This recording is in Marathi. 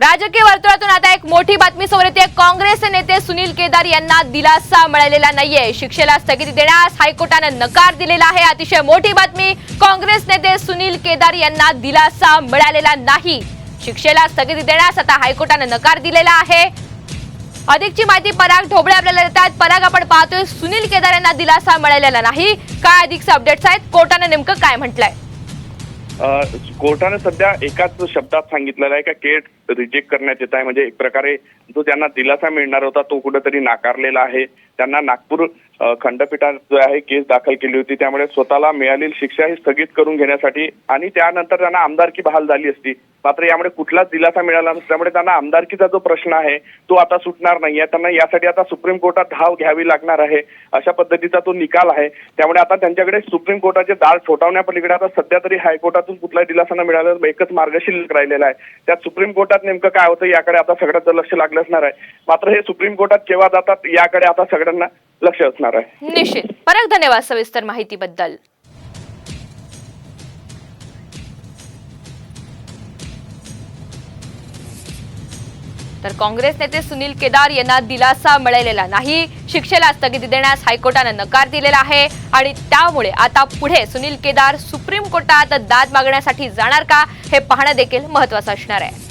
राजकीय वर्तुळातून आता एक मोठी बातमी समोर येते। काँग्रेस नेते सुनील केदार यांना दिलासा मिळालेला नाहीये। शिक्षेला स्थगिती देण्यास हायकोर्टाने नकार दिलेला आहे। अतिशय मोठी बातमी, काँग्रेस नेते सुनील केदार यांना दिलासा मिळालेला नाही। शिक्षेला स्थगिती देण्यास आता हायकोर्टाने नकार दिलेला आहे। अधिकची माहिती पराग ढोबळे आपल्याला देतात। पराग, आपण पाहतोय सुनील केदार यांना दिलासा मिळालेला नाही, काय अधिकचे अपडेट्स आहेत? कोर्टाने नेमकं काय म्हटलंय? कोर्टाने सध्या एकाच शब्दात सांगितलेलं आहे का केस रिजेक्ट करण्यात येत आहे। म्हणजे एक प्रकारे जो त्यांना दिलासा मिळणार होता तो कुठेतरी नाकारलेला आहे। त्यांना नागपूर खंडपीठात जो आहे केस दाखल केली होती, त्यामुळे स्वतःला मिळालेली शिक्षा ही स्थगित करून घेण्यासाठी आणि त्यानंतर त्यांना आमदारकी बहाल झाली असती। मात्र यामुळे कुठलाच दिलासा मिळाला नसल्यामुळे त्यांना आमदारकीचा जो प्रश्न आहे तो आता सुटणार नाहीये। त्यांना यासाठी आता सुप्रीम कोर्टात धाव घ्यावी लागणार आहे, अशा पद्धतीचा तो निकाल आहे। त्यामुळे आता त्यांच्याकडे सुप्रीम कोर्टाचे दार ठोठावण्यापलीकडे आता सध्या तरी हायकोर्टातून कुठलाही दिलासा न मिळाला एकच मार्ग शिल्लक राहिलेला आहे। त्यात सुप्रीम कोर्टात नेमकं काय होतं याकडे आता सगळ्यांचं लक्ष लागलं असणार आहे। मात्र हे सुप्रीम कोर्टात केव्हा जातात याकडे आता सगळ्यांना लक्ष असणार आहे। निश्चित। पराग, धन्यवाद सविस्तर माहितीबद्दल। तर काँग्रेस नेते सुनील केदार यांना दिलासा मिळालेला नाही। शिक्षेला स्थगिती देण्यास हायकोर्टाने नकार दिलेला आहे आणि त्यामुळे आता पुढे सुनील केदार सुप्रीम कोर्टात दाद मागण्यासाठी जाणार का, हे पाहणं देखील महत्त्वाचं असणार आहे।